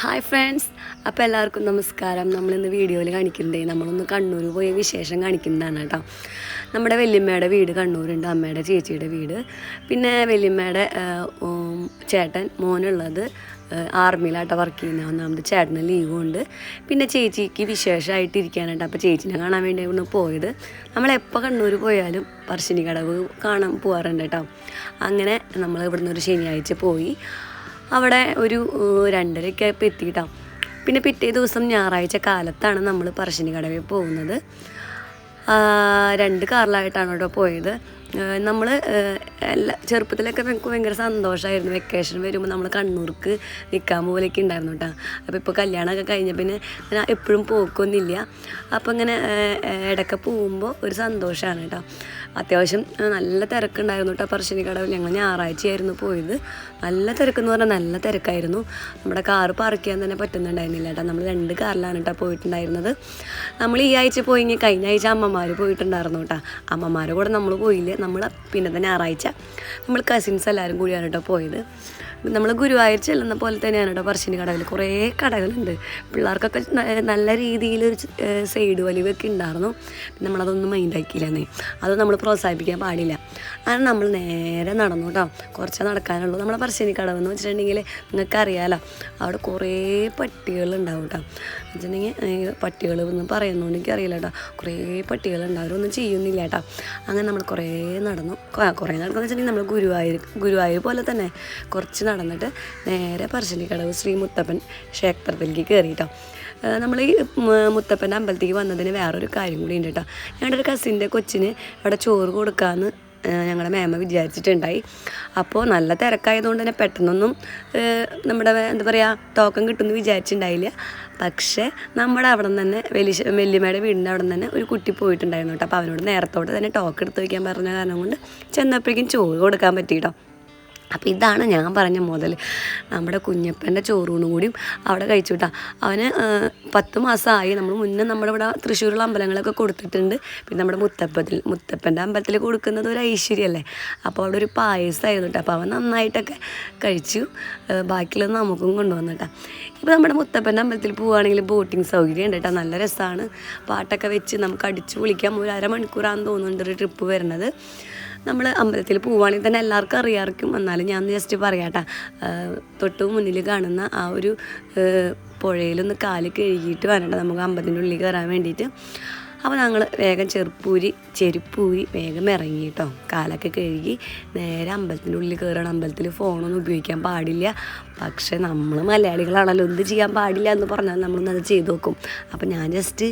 Hi friends, അപ്പോൾ എല്ലാവർക്കും നമസ്കാരം. നമ്മളിന്ന് വീഡിയോയിൽ കാണിക്കുന്നതേ നമ്മളൊന്ന് കണ്ണൂർ പോയ വിശേഷം കാണിക്കുന്നതാണ് കേട്ടോ. നമ്മുടെ വല്യമ്മയുടെ വീട് കണ്ണൂരുണ്ട്, അമ്മയുടെ ചേച്ചിയുടെ വീട്. പിന്നെ വല്യമ്മയുടെ ചേട്ടൻ മോനുള്ളത് ആർമിയിലാട്ടോ വർക്ക് ചെയ്യുന്നത്. ഒന്നാമത് ചേട്ടന് ലീവും ഉണ്ട്. പിന്നെ ചേച്ചിക്ക് വിശേഷമായിട്ടിരിക്കാനായിട്ട് അപ്പോൾ ചേച്ചിനെ കാണാൻ വേണ്ടിയാണ് പോയത്. നമ്മളെപ്പോൾ കണ്ണൂർ പോയാലും പറശ്ശിനിക്കടവ് കാണാൻ പോകാറുണ്ട് കേട്ടോ. അങ്ങനെ നമ്മൾ ഇവിടുന്ന് ഒരു ശനിയാഴ്ച പോയി. അവിടെ ഒരു 2:30 ആയപ്പോൾ എത്തിയിട്ടാണ്. പിന്നെ പിറ്റേ ദിവസം ഞായറാഴ്ച കാലത്താണ് നമ്മൾ പറശ്ശിനിക്കടവിൽ പോകുന്നത്. 2 കാറിലായിട്ടാണ് അവിടെ പോയത്. നമ്മൾ ചെറുപ്പത്തിലൊക്കെ നമുക്ക് ഭയങ്കര സന്തോഷമായിരുന്നു. വെക്കേഷൻ വരുമ്പോൾ നമ്മൾ കണ്ണൂർക്ക് നിൽക്കാൻ പോലെയൊക്കെ ഉണ്ടായിരുന്നു കേട്ടോ. അപ്പോൾ ഇപ്പോൾ കല്യാണമൊക്കെ കഴിഞ്ഞ പിന്നെ ഞാൻ എപ്പോഴും പോക്കൊന്നുമില്ല. അപ്പോൾ ഇങ്ങനെ ഇടയ്ക്ക് പോകുമ്പോൾ ഒരു സന്തോഷമാണ് കേട്ടോ. അത്യാവശ്യം നല്ല തിരക്കുണ്ടായിരുന്നു കേട്ടോ പറശ്ശിനിക്കടവിൽ. ഞങ്ങൾ ഞായറാഴ്ചയായിരുന്നു പോയത്. നല്ല തിരക്കെന്ന് പറഞ്ഞാൽ നല്ല തിരക്കായിരുന്നു. നമ്മുടെ കാറ് പാർക്ക് ചെയ്യാൻ തന്നെ പറ്റുന്നുണ്ടായിരുന്നില്ല കേട്ടോ. നമ്മൾ 2 കാറിലാണ് കേട്ടോ പോയിട്ടുണ്ടായിരുന്നത്. നമ്മൾ ഈ ആഴ്ച പോയെങ്കിൽ കഴിഞ്ഞ ആഴ്ച അമ്മമാർ പോയിട്ടുണ്ടായിരുന്നു കേട്ടോ. അമ്മമാരുടെ കൂടെ നമ്മൾ പോയില്ല. നമ്മൾ പിന്നത്തെ ഞായറാഴ്ച നമ്മൾ കസിൻസ് എല്ലാവരും കൂടിയാണ് കേട്ടോ പോയത്. നമ്മൾ ഗുരുവായൂർ ചെല്ലുന്ന പോലെ തന്നെയാണ് കേട്ടോ പറശ്ശിനിക്കടവിൽ. കുറേ കടകളുണ്ട്. പിള്ളേർക്കൊക്കെ നല്ല രീതിയിലൊരു സൈഡ് വലിവൊക്കെ ഉണ്ടായിരുന്നു. നമ്മളതൊന്നും മൈൻഡാക്കിയില്ലെന്നേ. അത് നമ്മൾ പ്രോത്സാഹിപ്പിക്കാൻ പാടില്ല. അങ്ങനെ നമ്മൾ നേരെ നടന്നു കേട്ടോ. കുറച്ചേ നടക്കാനുള്ളൂ. നമ്മളെ പറശ്ശിനിക്കടവ് എന്ന് വെച്ചിട്ടുണ്ടെങ്കിൽ നിങ്ങൾക്കറിയാമല്ലോ, അവിടെ കുറേ പട്ടികളുണ്ടാവും കേട്ടോ. വെച്ചിട്ടുണ്ടെങ്കിൽ പട്ടികൾ എന്ന് പറയുന്നതുകൊണ്ട് എനിക്കറിയില്ല കേട്ടോ. കുറേ പട്ടികളുണ്ടാവും. അവരൊന്നും ചെയ്യുന്നില്ല കേട്ടോ. അങ്ങനെ നമ്മൾ കുറേ നടന്നു. കുറേ നടക്കുന്ന വെച്ചിട്ടുണ്ടെങ്കിൽ നമ്മൾ ഗുരുവായൂർ പോലെ തന്നെ കുറച്ച് നടന്നിട്ട് നേരെ പറശ്ശിനിക്കടവ് ശ്രീ മുത്തപ്പൻ ക്ഷേത്രത്തിലേക്ക് കയറി കേട്ടോ. നമ്മൾ ഈ മുത്തപ്പൻ്റെ അമ്പലത്തേക്ക് വന്നതിന് വേറൊരു കാര്യം കൂടി ഉണ്ട് കേട്ടോ. ഞങ്ങളുടെ ഒരു കസിൻ്റെ കൊച്ചിന് അവിടെ ചോറ് കൊടുക്കാമെന്ന് ഞങ്ങളുടെ മേമ വിചാരിച്ചിട്ടുണ്ടായി. അപ്പോൾ നല്ല തിരക്കായതുകൊണ്ട് തന്നെ പെട്ടെന്നൊന്നും നമ്മുടെ എന്താ പറയുക ടോക്കൺ കിട്ടുമെന്ന് വിചാരിച്ചിട്ടുണ്ടായില്ല. പക്ഷേ നമ്മുടെ അവിടെ നിന്ന് തന്നെ വല്യമ്മയുടെ വീടിൻ്റെ അവിടെ നിന്ന് തന്നെ ഒരു കുട്ടി പോയിട്ടുണ്ടായിരുന്നു കേട്ടോ. അപ്പോൾ അവനോട് നേരത്തോടെ തന്നെ ടോക്കൺ എടുത്ത് വയ്ക്കാൻ പറഞ്ഞ കാരണം കൊണ്ട് ചെന്നപ്പോഴേക്കും ചോറ് കൊടുക്കാൻ പറ്റി കേട്ടോ. അപ്പോൾ ഇതാണ് ഞാൻ പറഞ്ഞ മുതൽ. നമ്മുടെ കുഞ്ഞപ്പൻ്റെ ചോറൂണും കൂടിയും അവിടെ കഴിച്ചു കിട്ടാം. അവന് 10 മാസമായി. നമ്മൾ മുന്നേ നമ്മുടെ ഇവിടെ തൃശ്ശൂരുള്ള അമ്പലങ്ങളൊക്കെ കൊടുത്തിട്ടുണ്ട്. പിന്നെ നമ്മുടെ മുത്തപ്പൻ്റെ അമ്പലത്തിൽ കൊടുക്കുന്നത് ഒരു ഐശ്വര്യമല്ലേ. അപ്പോൾ അവിടെ ഒരു പായസമായിരുന്നു കേട്ടോ. അപ്പോൾ അവൻ നന്നായിട്ടൊക്കെ കഴിച്ചു. ബാക്കിയുള്ളത് നമുക്കും കൊണ്ടുവന്നു കേട്ടോ. ഇപ്പോൾ നമ്മുടെ മുത്തപ്പൻ്റെ അമ്പലത്തിൽ പോവുകയാണെങ്കിൽ ബോട്ടിങ് സൗകര്യം ഉണ്ട് കേട്ടോ. നല്ല രസമാണ്. പാട്ടൊക്കെ വെച്ച് നമുക്ക് അടിച്ചു പൊളിക്കാം. ഒരു അരമണിക്കൂറാണെന്ന് തോന്നുന്നുണ്ട് ഒരു ട്രിപ്പ് വരുന്നത്. നമ്മൾ അമ്പലത്തിൽ പോവുകയാണെങ്കിൽ തന്നെ എല്ലാവർക്കും അറിയാമായിരിക്കും. എന്നാലും ഞാൻ ജസ്റ്റ് പറയാം കേട്ടോ. തൊട്ട് മുന്നിൽ കാണുന്ന ആ ഒരു പുഴയിലൊന്ന് കാല് കഴുകിയിട്ട് വേണം നമുക്ക് അമ്പലത്തിൻ്റെ ഉള്ളിൽ കയറാൻ വേണ്ടിയിട്ട്. അപ്പോൾ ഞങ്ങൾ വേഗം ചെരുപ്പൂരി വേഗം ഇറങ്ങി കേട്ടോ. കാലൊക്കെ കഴുകി നേരെ അമ്പലത്തിൻ്റെ ഉള്ളിൽ കയറണം. അമ്പലത്തിൽ ഫോണൊന്നും ഉപയോഗിക്കാൻ പാടില്ല. പക്ഷേ നമ്മൾ മലയാളികളാണല്ലോ, എന്ത് ചെയ്യാൻ പാടില്ല എന്ന് പറഞ്ഞാൽ നമ്മളൊന്നത് ചെയ്ത് നോക്കും. അപ്പോൾ ഞാൻ ജസ്റ്റ്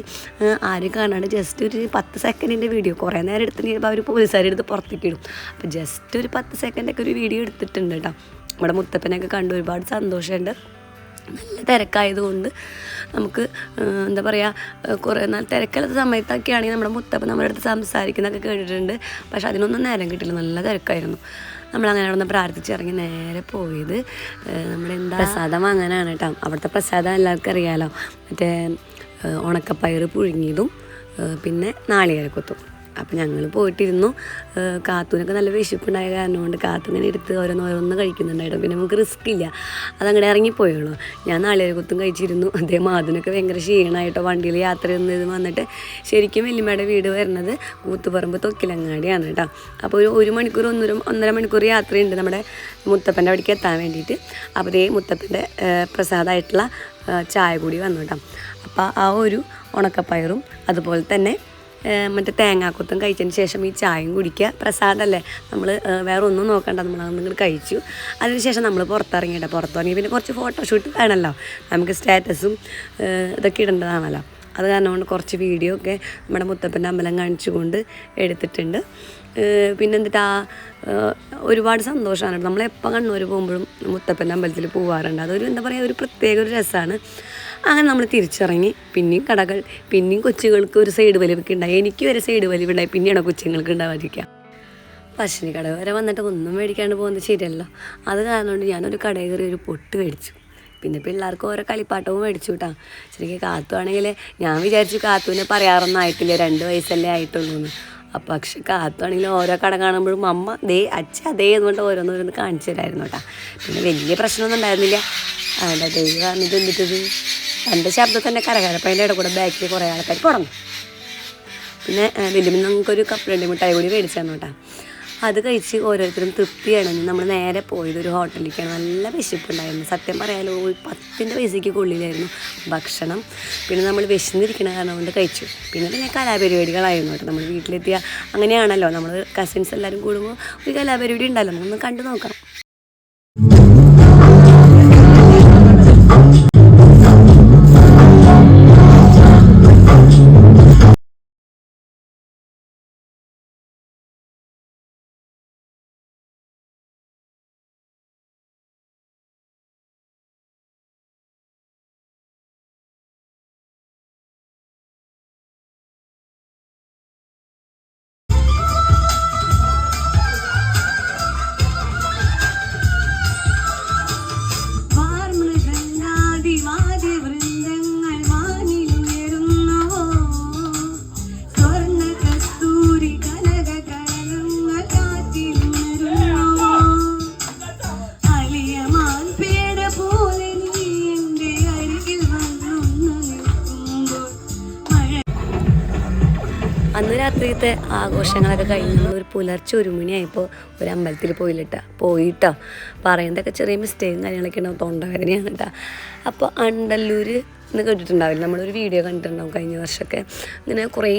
ആരും കാണാണ്ട് ജസ്റ്റ് ഒരു 10 സെക്കൻഡിൻ്റെ വീഡിയോ കുറേ നേരം എടുത്തിട്ടുണ്ടെങ്കിൽ അവർ പോലീസുകാരെടുത്ത് പുറത്തേക്ക് ഇടും. അപ്പോൾ ജസ്റ്റ് ഒരു 10 സെക്കൻഡൊക്കെ ഒരു വീഡിയോ എടുത്തിട്ടുണ്ട് കേട്ടോ. നമ്മുടെ മുത്തപ്പനൊക്കെ കണ്ട് ഒരുപാട് സന്തോഷമുണ്ട്. നല്ല തിരക്കായതുകൊണ്ട് നമുക്ക് എന്താ പറയുക, കുറേ നാൾ തിരക്കുള്ള സമയത്തൊക്കെ ആണെങ്കിൽ നമ്മുടെ മുത്തപ്പൻ നമ്മുടെ അടുത്ത് സംസാരിക്കുന്നതൊക്കെ കേട്ടിട്ടുണ്ട്. പക്ഷെ അതിനൊന്നും നേരം കിട്ടില്ല, നല്ല തിരക്കായിരുന്നു. നമ്മളങ്ങനെ അവിടെ നിന്ന് പ്രാർത്ഥിച്ചിറങ്ങി നേരെ പോയത് നമ്മുടെ എന്താ പ്രസാദം വാങ്ങാനാണ് കേട്ടോ. അവിടുത്തെ പ്രസാദം എല്ലാവർക്കും അറിയാമല്ലോ, മറ്റേ ഉണക്കപ്പയർ പുഴുങ്ങിയതും പിന്നെ നാളികേരക്കൊത്തും. അപ്പോൾ ഞങ്ങൾ പോയിട്ടിരുന്നു. കാത്തൂനൊക്കെ നല്ല വിശപ്പുണ്ടായ കാരണം കൊണ്ട് കാത്തുങ്ങനെ എടുത്ത് ഓരോന്ന് കഴിക്കുന്നുണ്ടായിരുന്നു. പിന്നെ നമുക്ക് റിസ്ക് ഇല്ല, അതങ്ങനെ ഇറങ്ങിപ്പോയുള്ളൂ. ഞാൻ നാളികേരക്കൊത്തും കഴിച്ചിരുന്നു. അതേ മാതിനൊക്കെ ഭയങ്കര ക്ഷീണമായിട്ടോ വണ്ടിയിൽ യാത്ര ചെയ്യുന്നത് വന്നിട്ട്. ശരിക്കും വല്യമ്മയുടെ വീട് വരുന്നത് കൂത്തുപറമ്പ് തൊക്കിലങ്ങാടിയാണ് കേട്ടോ. അപ്പോൾ ഒരു 1 മണിക്കൂർ 1.5 മണിക്കൂർ യാത്രയുണ്ട് നമ്മുടെ മുത്തപ്പൻ്റെ അവിടേക്ക് എത്താൻ വേണ്ടിയിട്ട്. അപ്പോൾ ഇതേ മുത്തപ്പൻ്റെ പ്രസാദമായിട്ടുള്ള ചായ കൂടി വന്നു കേട്ടോ. അപ്പോൾ ആ ഒരു ഉണക്കപ്പയറും അതുപോലെ തന്നെ മറ്റേ തേങ്ങാക്കൊത്തും കഴിച്ചതിന് ശേഷം ഈ ചായയും കുടിക്കുക. പ്രസാദമല്ലേ, നമ്മൾ വേറെ ഒന്നും നോക്കണ്ട, നമ്മളങ്ങോട്ട് കഴിച്ചു. അതിനുശേഷം നമ്മൾ പുറത്തിറങ്ങിയിട്ട് പുറത്തിറങ്ങി പിന്നെ കുറച്ച് ഫോട്ടോഷൂട്ട് വേണമല്ലോ, നമുക്ക് സ്റ്റാറ്റസും ഇതൊക്കെ ഇടേണ്ടതാണല്ലോ. അത് കാരണം കൊണ്ട് കുറച്ച് വീഡിയോ ഒക്കെ നമ്മുടെ മുത്തപ്പൻ്റെ അമ്പലം കാണിച്ചുകൊണ്ട് എടുത്തിട്ടുണ്ട്. പിന്നെന്തിട്ടാ ഒരുപാട് സന്തോഷമാണ്. നമ്മളെപ്പോൾ കണ്ണൂർ പോകുമ്പോഴും മുത്തപ്പൻ്റെ അമ്പലത്തിൽ പോകാറുണ്ട്. അതൊരു എന്താ പറയുക, ഒരു പ്രത്യേക ഒരു രസമാണ്. അങ്ങനെ നമ്മൾ തിരിച്ചിറങ്ങി. പിന്നെയും കടകൾ, പിന്നെയും കൊച്ചുകൾക്ക് ഒരു സൈഡ് വലിവൊക്കെ ഉണ്ടായി. എനിക്ക് വരെ സൈഡ് വലിവുണ്ടായി. പിന്നെയാണോ കൊച്ചുങ്ങൾക്ക് ഉണ്ടാവാതിരിക്കുക. പറശ്ശിനിക്കടവ് വരെ വന്നിട്ട് ഒന്നും മേടിക്കാണ്ട് പോകുന്നത് ശരിയല്ലോ. അത് കാരണം കൊണ്ട് ഞാനൊരു കടയിൽ കയറി ഒരു പൊട്ട് മേടിച്ചു. പിന്നെ പിള്ളേർക്ക് ഓരോ കളിപ്പാട്ടവും മേടിച്ചു കേട്ടോ. ശരിക്കും കാത്തുവാണെങ്കിൽ ഞാൻ വിചാരിച്ചു കാത്തുവിനെ പറയാറൊന്നും ആയിട്ടില്ല, 2 വയസ്സല്ലേ ആയിട്ടുള്ളൂ എന്ന്. അപ്പം പക്ഷെ കാത്തുവാണെങ്കിൽ ഓരോ കട കാണുമ്പോഴും അമ്മ ദേ അച്ഛ അതേ എന്നുകൊണ്ട് ഓരോന്നോരോന്ന് കാണിച്ചു തരായിരുന്നു കേട്ടോ. പിന്നെ വലിയ പ്രശ്നമൊന്നും ഉണ്ടായിരുന്നില്ല. അതെ ദൈവം ഇത് എന്നിട്ടത് എൻ്റെ ശബ്ദം തന്നെ കരകരപ്പം അതിൻ്റെ ഇടയിൽ കൂടെ ബാക്കിൽ കുറേ ആൾക്കാർ തുടങ്ങും. പിന്നെ വലിയ നമുക്കൊരു കപ്പലണ്ടി മിഠായി കൂടി മേടിച്ചു തന്നു കേട്ടോ. അത് കഴിച്ച് ഓരോരുത്തരും തൃപ്തിയാണ്. നമ്മൾ നേരെ പോയത് ഒരു ഹോട്ടലിലേക്കാണ്. നല്ല വിശപ്പുണ്ടായിരുന്നു. സത്യം പറയാലോ 10 പൈസയ്ക്ക് കൊള്ളിലായിരുന്നു ഭക്ഷണം. പിന്നെ നമ്മൾ വിശന്നിരിക്കണ കാരണം കൊണ്ട് കഴിച്ചു. പിന്നെ കലാപരിപാടികളായിരുന്നു കേട്ടോ. നമ്മൾ വീട്ടിലെത്തിയ അങ്ങനെയാണല്ലോ, നമ്മൾ കസിൻസ് എല്ലാവരും കൂടുമ്പോൾ ഒരു കലാപരിപാടി ഉണ്ടല്ലോ, നമ്മളൊന്ന് കണ്ടു നോക്കാം. അന്ന് രാത്രിയത്തെ ആഘോഷങ്ങളൊക്കെ കഴിഞ്ഞ് നമ്മളൊരു പുലർച്ചെ 1 മണിയായപ്പോൾ ഒരു അമ്പലത്തിൽ പോയിട്ടോ. പറയുന്നതൊക്കെ ചെറിയ മിസ്റ്റേക്കും കാര്യങ്ങളൊക്കെ ഉണ്ടാവും, തൊണ്ടവേദനയാണ് കേട്ടോ. അപ്പോൾ അണ്ടല്ലൂർ എന്ന് കേട്ടിട്ടുണ്ടാവില്ല, നമ്മളൊരു വീഡിയോ കണ്ടിട്ടുണ്ടാവും കഴിഞ്ഞ വർഷമൊക്കെ. ഇങ്ങനെ കുറേ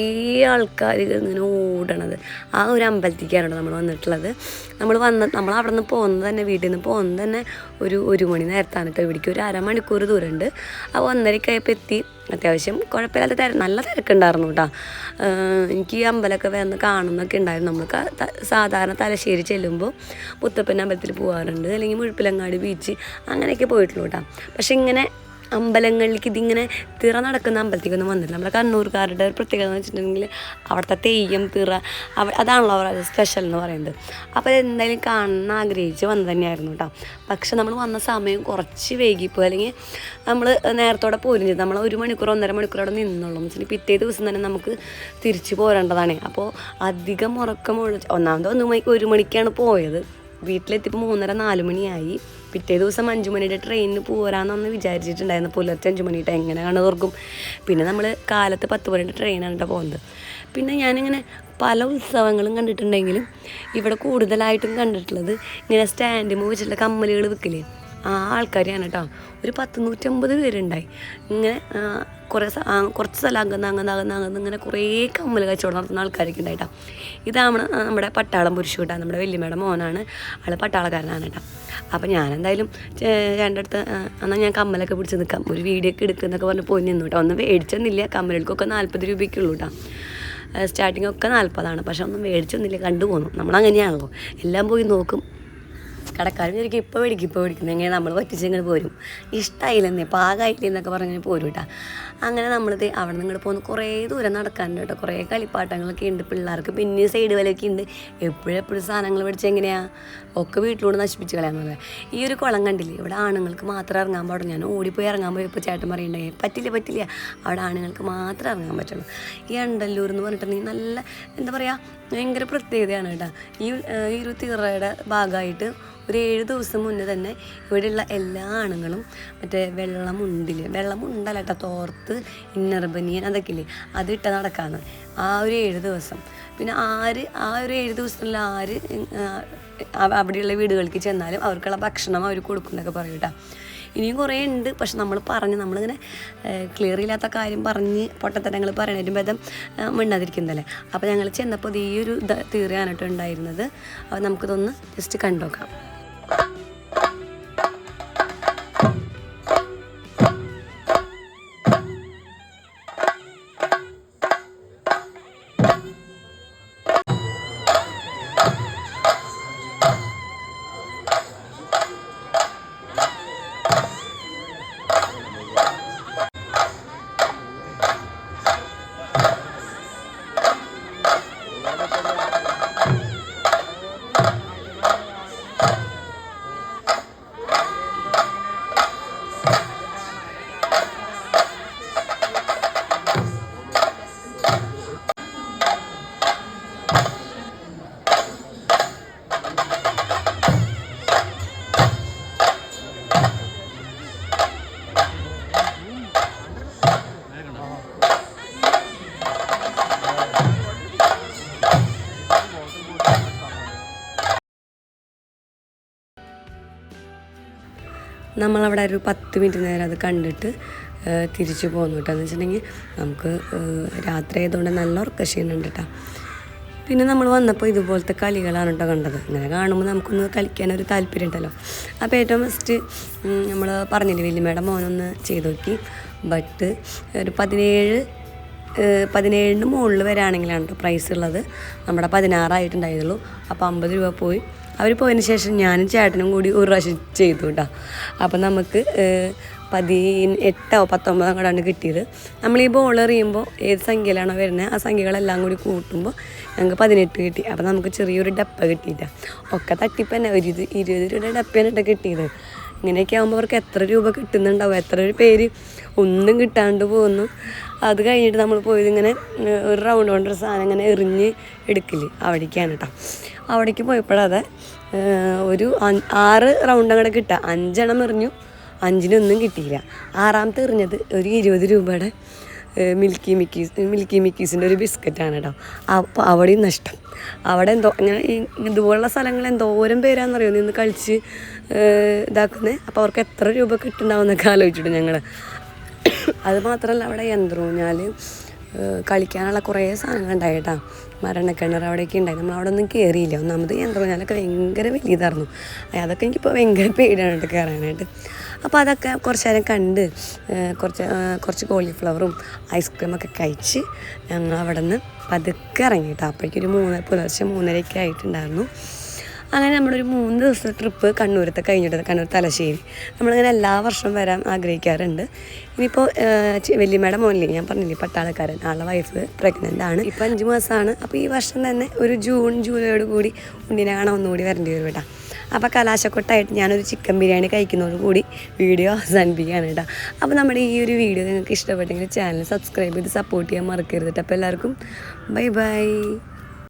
ആൾക്കാർ ഇങ്ങനെ ഓടണത് ആ ഒരു അമ്പലത്തിലേക്കാണ് നമ്മൾ വന്നിട്ടുള്ളത്. നമ്മൾ അവിടെ നിന്ന് പോകുന്നത് തന്നെ, വീട്ടിൽ നിന്ന് പോകുന്നത് തന്നെ ഒരു 1 മണി നേരത്താണ് കേട്ടോ. ഇവിടേക്ക് ഒരു അരമണിക്കൂർ ദൂരമുണ്ട്. അപ്പോൾ 1:30 എത്തി. അത്യാവശ്യം കുഴപ്പമില്ലാത്ത നല്ല തിരക്കുണ്ടായിരുന്നു കേട്ടോ. എനിക്ക് ഈ അമ്പലമൊക്കെ വന്ന് കാണുന്നൊക്കെ ഉണ്ടായിരുന്നു. നമ്മൾ സാധാരണ തലശ്ശേരി ചെല്ലുമ്പോൾ മുത്തപ്പൻ അമ്പലത്തിൽ പോകാറുണ്ട്, അല്ലെങ്കിൽ മുഴുപ്പിലങ്ങാടി ബീച്ച് അങ്ങനെയൊക്കെ പോയിട്ടുള്ളൂ കേട്ടോ. പക്ഷെ ഇങ്ങനെ അമ്പലങ്ങളിലേക്ക് ഇതിങ്ങനെ തിറ നടക്കുന്ന അമ്പലത്തേക്കൊന്നും വന്നില്ല. നമ്മുടെ കണ്ണൂർക്കാരുടെ ഒരു പ്രത്യേകത എന്ന് വെച്ചിട്ടുണ്ടെങ്കിൽ അവിടുത്തെ തെയ്യം തിറ അതാണല്ലോ അവർ സ്പെഷ്യൽ എന്ന് പറയുന്നത്. അപ്പോൾ എന്തായാലും കാണാൻ ആഗ്രഹിച്ച് വന്നത് തന്നെയായിരുന്നു കേട്ടോ. പക്ഷെ നമ്മൾ വന്ന സമയം കുറച്ച് വൈകിപ്പോയി, അല്ലെങ്കിൽ നമ്മൾ നേരത്തോടെ പോരും ചെയ്തു. നമ്മൾ 1 മണിക്കൂർ 1.5 മണിക്കൂർ അവിടെ നിന്നുള്ളൂ. എന്ന് വെച്ചാൽ പിറ്റേ ദിവസം തന്നെ നമുക്ക് തിരിച്ച് പോരേണ്ടതാണ്. അപ്പോൾ അധികം ഒന്നാമത് 1 മണിക്കാണ് പോയത്. വീട്ടിലെത്തിയപ്പോൾ 3:30-4 മണിയായി. പിറ്റേ ദിവസം 5 മണിയുടെ ട്രെയിനിന് പോരാന്നൊന്ന് വിചാരിച്ചിട്ടുണ്ടായിരുന്നു. പുലർച്ചെ 5 മണിയിട്ട് എങ്ങനെയാണ് ഓർക്കും. പിന്നെ നമ്മൾ കാലത്ത് 10 മണിയുടെ ട്രെയിനാണ് കേട്ടോ പോകുന്നത്. പിന്നെ ഞാനിങ്ങനെ പല ഉത്സവങ്ങളും കണ്ടിട്ടുണ്ടെങ്കിലും ഇവിടെ കൂടുതലായിട്ടും കണ്ടിട്ടുള്ളത് ഇങ്ങനെ സ്റ്റാൻഡിൽ വെച്ചിട്ടുള്ള കമ്മലുകൾ വിൽക്കില്ലേ, ആ ആൾക്കാരെയാണ് കേട്ടോ. ഒരു 150 പേരുണ്ടായി. ഇങ്ങനെ കുറച്ച് സ്ഥലം അങ്ങന്ന് ഇങ്ങനെ കുറേ കമ്മൽ കച്ചവടം നടത്തുന്ന ആൾക്കാരൊക്കെ ഉണ്ടായിട്ടാ. ഇതാണ് നമ്മുടെ പട്ടാളം പുരുഷ കേട്ടോ. നമ്മുടെ വല്യമ്മയുടെ മോനാണ്, ആൾ പട്ടാളക്കാരനാണ് കേട്ടോ. അപ്പം ഞാനെന്തായാലും രണ്ടടുത്ത് എന്നാൽ ഞാൻ കമ്മലൊക്കെ പിടിച്ച് നിൽക്കാം, ഒരു വീഡിയോ ഒക്കെ എടുക്കുന്നൊക്കെ പറഞ്ഞ് പോയി നിന്നു കേട്ടോ. ഒന്നും മേടിച്ചൊന്നുമില്ല. കമ്മലുകൾക്കൊക്കെ 40 രൂപയ്ക്കുള്ളൂ കേട്ടോ. സ്റ്റാർട്ടിങ് ഒക്കെ 40ആണ്. പക്ഷെ ഒന്നും മേടിച്ചൊന്നുമില്ല, കണ്ടുപോകുന്നു. നമ്മളങ്ങനെയാണല്ലോ, എല്ലാം പോയി നോക്കും. കടക്കാരൻ ശരിക്കും ഇപ്പോൾ മേടിക്കും എങ്ങനെ നമ്മൾ പറ്റിച്ചിങ്ങനെ പോരും. ഇഷ്ടമായില്ലെന്നേ പാകമായില്ലെന്നൊക്കെ പറഞ്ഞ് പോരും കേട്ടോ. അങ്ങനെ നമ്മളിത് അവിടെ നിന്ന് ഇങ്ങോട്ട് പോകുന്ന കുറേ ദൂരം നടക്കാനുണ്ട് കേട്ടോ. കുറേ കളിപ്പാട്ടങ്ങളൊക്കെ ഉണ്ട് പിള്ളേർക്ക്. പിന്നെ സൈഡ് വലയൊക്കെ ഉണ്ട്. എപ്പോഴും സാധനങ്ങൾ മേടിച്ച് എങ്ങനെയാണ് ഒക്കെ വീട്ടിലൂടെ നശിപ്പിച്ച് കളയാമെന്നത്. ഈ ഒരു കുളം കണ്ടില്ലേ, ഇവിടെ ആണുങ്ങൾക്ക് മാത്രം ഇറങ്ങാൻ പാടുള്ളൂ. ഞാൻ ഓടിപ്പോയി ഇറങ്ങാൻ പോയപ്പോൾ ചേട്ടൻ പറയണ്ടേ പറ്റില്ല, അവിടെ ആണുങ്ങൾക്ക് മാത്രമേ ഇറങ്ങാൻ പറ്റുള്ളൂ. ഈ അണ്ടല്ലൂർ എന്ന് പറഞ്ഞിട്ടുണ്ടെങ്കിൽ നല്ല എന്താ പറയുക, ഭയങ്കര പ്രത്യേകതയാണ് കേട്ടോ. ഈ ഒരു തിറയുടെ ഭാഗമായിട്ട് ഒരു 7 ദിവസം മുന്നേ തന്നെ ഇവിടെയുള്ള എല്ലാ ആണുങ്ങളും മറ്റേ വെള്ളമുണ്ടല്ല കേട്ടോ, തോർത്ത് ഇന്നർ ബനിയൻ അതൊക്കെ ഇല്ലേ, അതിട്ട നടക്കാന്ന് ആ ഒരു 7 ദിവസം. പിന്നെ ആ ഒരു 7 ദിവസത്തിൽ അവിടെയുള്ള വീടുകൾക്ക് ചെന്നാലും അവർക്കുള്ള ഭക്ഷണം അവർ കൊടുക്കുന്നൊക്കെ പറയും കേട്ടോ. ഇനിയും കുറേ ഉണ്ട്. പക്ഷെ നമ്മളിങ്ങനെ ക്ലിയർ ഇല്ലാത്ത കാര്യം പറഞ്ഞ് പൊട്ടത്തരങ്ങൾ പറയണതിനും ഭേദം മിണ്ടാതിരിക്കുന്നതല്ലേ. അപ്പോൾ ഞങ്ങൾ ചെന്നപ്പോൾ ഈ ഒരു തീരെയാണ് കേട്ടോ ഉണ്ടായിരുന്നത്. അപ്പോൾ നമുക്കിതൊന്ന് ജസ്റ്റ് കണ്ടുനോക്കാം. നമ്മളവിടെ ഒരു 10 മിനിറ്റ് നേരം അത് കണ്ടിട്ട് തിരിച്ചു പോന്നു കേട്ടോ. എന്ന് വെച്ചിട്ടുണ്ടെങ്കിൽ നമുക്ക് രാത്രി ആയതുകൊണ്ട് നല്ല ഉറക്കക്ഷീണുണ്ട് കേട്ടോ. പിന്നെ നമ്മൾ വന്നപ്പോൾ ഇതുപോലത്തെ കളികളാണ് കേട്ടോ കണ്ടത്. ഇങ്ങനെ കാണുമ്പോൾ നമുക്കൊന്ന് കളിക്കാനൊരു താല്പര്യം ഉണ്ടല്ലോ. അപ്പോൾ ഏറ്റവും ഫസ്റ്റ് നമ്മൾ പറഞ്ഞില്ലേ വല്യമ്മയുടെ മോനൊന്ന് ചെയ്ത് നോക്കി. ബട്ട് ഒരു 17 മുകളിൽ വരാണെങ്കിലാണ് കേട്ടോ പ്രൈസ് ഉള്ളത്. നമ്മുടെ 16 ആയിട്ടുണ്ടായിരുന്നുള്ളൂ. അപ്പോൾ 50 രൂപ പോയി. അവർ പോയതിന് ശേഷം ഞാനും ചേട്ടനും കൂടി ഒരു പ്രാവശ്യം ചെയ്തു കേട്ടോ. അപ്പം നമുക്ക് 18 19 അങ്ങോട്ടാണ് കിട്ടിയത്. നമ്മൾ ഈ ബോൾ എറിയുമ്പോൾ ഏത് സംഖ്യയിലാണോ വരുന്നത് ആ സംഖ്യകളെല്ലാം കൂടി കൂട്ടുമ്പോൾ ഞങ്ങൾക്ക് 18 കിട്ടി. അപ്പോൾ നമുക്ക് ചെറിയൊരു ഡപ്പ കിട്ടിയിട്ടാണ്. ഒക്കെ തട്ടിപ്പന്നെ 20 രൂപയുടെ ഡപ്പയാണ് കേട്ടോ കിട്ടിയത്. ഇങ്ങനെയൊക്കെ ആകുമ്പോൾ അവർക്ക് എത്ര രൂപ കിട്ടുന്നുണ്ടാവും, എത്ര പേര് ഒന്നും കിട്ടാണ്ട് പോകുന്നു. അത് കഴിഞ്ഞിട്ട് നമ്മൾ പോയത് ഇങ്ങനെ ഒരു റൗണ്ട് കൊണ്ടൊരു സാധനം ഇങ്ങനെ എറിഞ്ഞ് എടുക്കില്ലേ, അവിടേക്കാണ് കേട്ടോ. അവിടേക്ക് പോയപ്പോഴത് ഒരു 6 റൗണ്ട് അങ്ങോട്ട് കിട്ടുക. 5 എണ്ണം എറിഞ്ഞു, 5-നൊന്നും കിട്ടിയില്ല. 6ാമത്തെ എറിഞ്ഞത് ഒരു 20 രൂപയുടെ മിൽക്കി മിക്കീസിൻ്റെ ഒരു ബിസ്ക്കറ്റാണ് കേട്ടോ. അപ്പോൾ അവിടെയും നഷ്ടം. അവിടെ എന്തോ ഇങ്ങനെ ഇതുപോലുള്ള സ്ഥലങ്ങൾ എന്തോരം പേരാണെന്നറിയോ നിന്ന് കളിച്ച് ഇതാക്കുന്നത്. അപ്പോൾ അവർക്ക് എത്ര രൂപ കിട്ടുന്നുണ്ടാവുമെന്നൊക്കെ ആലോചിച്ചിട്ട് ഞങ്ങൾ. അത് മാത്രമല്ല അവിടെ യന്ത്രൂഞ്ഞാൽ കളിക്കാനുള്ള കുറേ സാധനങ്ങളുണ്ടായി കേട്ടോ. മരണക്കിണർ അവിടെയൊക്കെ ഉണ്ടായി. നമ്മൾ അവിടെ ഒന്നും കയറിയില്ല. ഒന്നാമത് യന്ത്രൂഞ്ഞാലൊക്കെ ഭയങ്കര വലിയതായിരുന്നു. അതൊക്കെ എനിക്കിപ്പോൾ ഭയങ്കര പേടിയാണ് കേട്ടോ കയറാനായിട്ട്. അപ്പോൾ അതൊക്കെ കുറച്ച് നേരം കണ്ട് കുറച്ച് കോളിഫ്ലവറും ഐസ്ക്രീമൊക്കെ കഴിച്ച് ഞങ്ങൾ അവിടെ നിന്ന് പതുക്കെ ഇറങ്ങി കേട്ടോ. അപ്പോഴേക്കൊരു പുലർച്ചെ 3:30 ആയിട്ടുണ്ടായിരുന്നു. അങ്ങനെ നമ്മളൊരു 3 ദിവസത്തെ ട്രിപ്പ് കണ്ണൂരത്തെ കഴിഞ്ഞിട്ട് കണ്ണൂർ തലശ്ശേരി നമ്മളിങ്ങനെ എല്ലാ വർഷവും വരാൻ ആഗ്രഹിക്കാറുണ്ട്. ഇനിയിപ്പോൾ വല്യമ്മയുടെ മോനില്ലേ, ഞാൻ പറഞ്ഞില്ലേ പട്ടാളക്കാരൻ, ആളുടെ വൈഫ് പ്രഗ്നൻ്റ് ആണ്. ഇപ്പോൾ 5 മാസമാണ്. അപ്പോൾ ഈ വർഷം തന്നെ ഒരു ജൂലൈയോട് കൂടി ഉണ്ണിനെ കാണാൻ ഒന്നുകൂടി വരേണ്ടി വരും കേട്ടോ. അപ്പോൾ കലാശക്കൊട്ടായിട്ട് ഞാനൊരു ചിക്കൻ ബിരിയാണി കഴിക്കുന്നതോട് കൂടി വീഡിയോ അവസാനിപ്പിക്കുകയാണ് കേട്ടോ. അപ്പോൾ നമ്മുടെ ഈ ഒരു വീഡിയോ നിങ്ങൾക്ക് ഇഷ്ടപ്പെട്ടെങ്കിൽ ചാനൽ സബ്സ്ക്രൈബ് ചെയ്ത് സപ്പോർട്ട് ചെയ്യാൻ മറക്കരുത് കേട്ടോ. അപ്പോൾ എല്ലാവർക്കും ബൈ ബൈ.